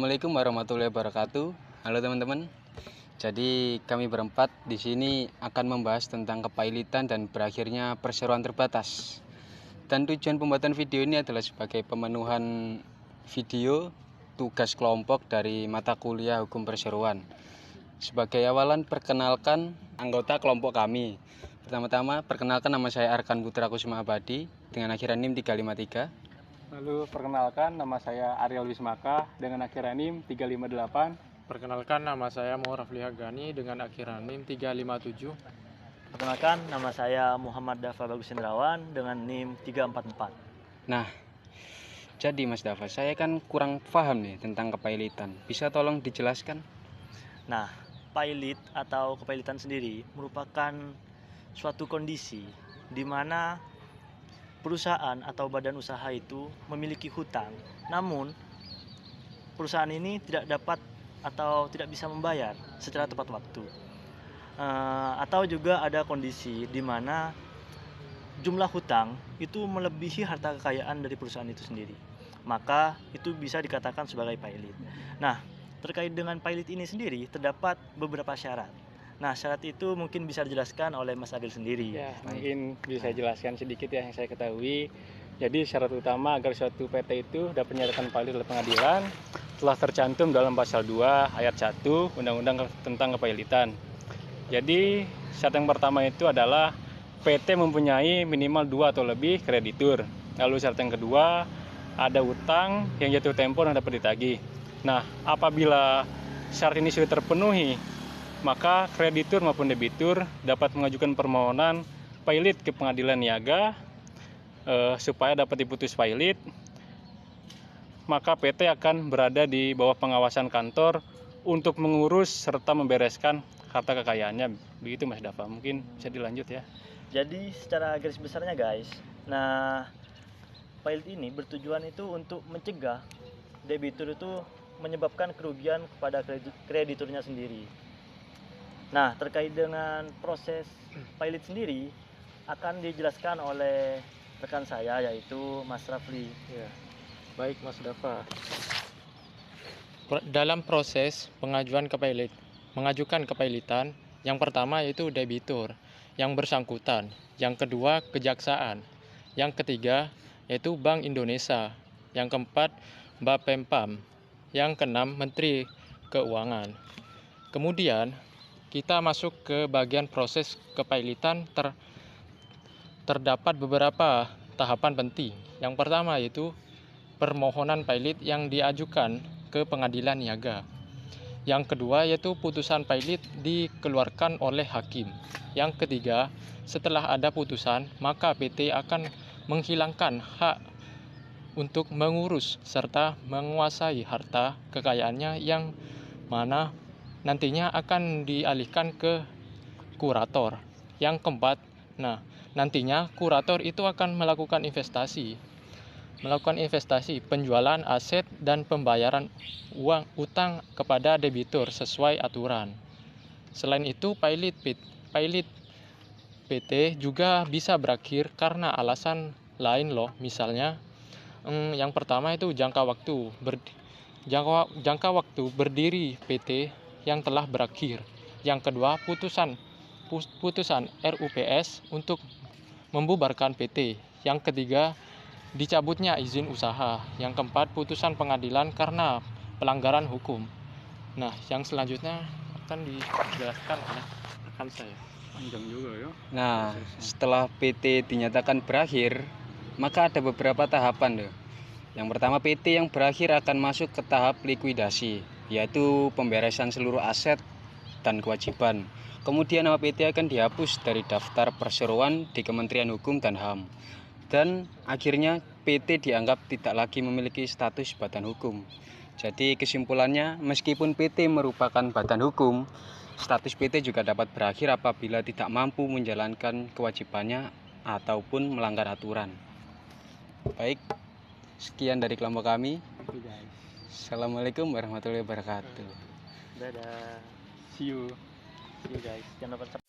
Assalamualaikum warahmatullahi wabarakatuh. Halo teman-teman. Jadi kami berempat di sini akan membahas tentang kepailitan dan berakhirnya perseroan terbatas. Dan tujuan pembuatan video ini adalah sebagai pemenuhan video tugas kelompok dari mata kuliah hukum perseroan. Sebagai awalan, perkenalkan anggota kelompok kami. Pertama-tama, perkenalkan, nama saya Arkan Putra Kusuma Abadi dengan akhiran NIM 353. Lalu perkenalkan, nama saya Ariel Wismaka dengan akhiran NIM 358. Perkenalkan, nama saya Rafli Hagani dengan akhiran NIM 357. Perkenalkan, nama saya Muhammad Dafa Bagus Indrawan dengan NIM 344. Nah, jadi Mas Dafa, saya kan kurang paham nih tentang kepailitan. Bisa tolong dijelaskan? Nah, pailit atau kepailitan sendiri merupakan suatu kondisi di mana perusahaan atau badan usaha itu memiliki hutang, namun perusahaan ini tidak dapat atau tidak bisa membayar secara tepat waktu. Atau juga ada kondisi di mana jumlah hutang itu melebihi harta kekayaan dari perusahaan itu sendiri. Maka itu bisa dikatakan sebagai pailit. Nah, terkait dengan pailit ini sendiri terdapat beberapa syarat. Nah, syarat itu mungkin bisa dijelaskan oleh Mas Adil sendiri. Ya, mungkin bisa jelaskan sedikit ya yang saya ketahui. Jadi syarat utama agar suatu PT itu dapat menyatakan pailit oleh pengadilan telah tercantum dalam pasal 2 ayat 1 Undang-Undang tentang Kepailitan. Jadi syarat yang pertama itu adalah PT mempunyai minimal 2 atau lebih kreditur. Lalu syarat yang kedua, ada utang yang jatuh tempo dan dapat ditagih. Nah, apabila syarat ini sudah terpenuhi, maka kreditur maupun debitur dapat mengajukan permohonan pailit ke pengadilan niaga supaya dapat diputus pailit. Maka PT akan berada di bawah pengawasan kantor untuk mengurus serta membereskan harta kekayaannya. Begitu Mas Dafa, mungkin bisa dilanjut ya. Jadi secara garis besarnya guys, nah pailit ini bertujuan itu untuk mencegah debitur itu menyebabkan kerugian kepada krediturnya sendiri. Nah, terkait dengan proses pailit sendiri akan dijelaskan oleh rekan saya yaitu Mas Rafli. Ya. Baik Mas Dafa. Dalam proses mengajukan kepailitan, yang pertama yaitu debitur yang bersangkutan, yang kedua kejaksaan, yang ketiga yaitu Bank Indonesia, yang keempat Bapempam, yang keenam Menteri Keuangan. Kemudian kita masuk ke bagian proses kepailitan. Terdapat beberapa tahapan penting. Yang pertama yaitu permohonan pailit yang diajukan ke pengadilan niaga. Yang kedua yaitu putusan pailit dikeluarkan oleh hakim. Yang ketiga, setelah ada putusan, maka PT akan menghilangkan hak untuk mengurus serta menguasai harta kekayaannya yang mana nantinya akan dialihkan ke kurator. Yang keempat, nantinya kurator itu akan melakukan investasi, penjualan aset dan pembayaran uang utang kepada debitur sesuai aturan. Selain itu, pailit PT juga bisa berakhir karena alasan lain loh. Misalnya, yang pertama itu jangka waktu berdiri PT yang telah berakhir. Yang kedua, putusan RUPS untuk membubarkan PT. Yang ketiga, dicabutnya izin usaha. Yang keempat, putusan pengadilan karena pelanggaran hukum. Nah, yang selanjutnya akan dijelaskan oleh rekan saya. Panjang juga ya. Nah, setelah PT dinyatakan berakhir, maka ada beberapa tahapan loh. Yang pertama, PT yang berakhir akan masuk ke tahap likuidasi, yaitu pemberesan seluruh aset dan kewajiban. Kemudian nama PT akan dihapus dari daftar perseroan di Kementerian Hukum dan HAM. Dan akhirnya PT dianggap tidak lagi memiliki status badan hukum. Jadi kesimpulannya, meskipun PT merupakan badan hukum, status PT juga dapat berakhir apabila tidak mampu menjalankan kewajibannya ataupun melanggar aturan. Baik, sekian dari kelompok kami. Assalamualaikum warahmatullahi wabarakatuh. Dadah. See you. See you guys. Jangan lupa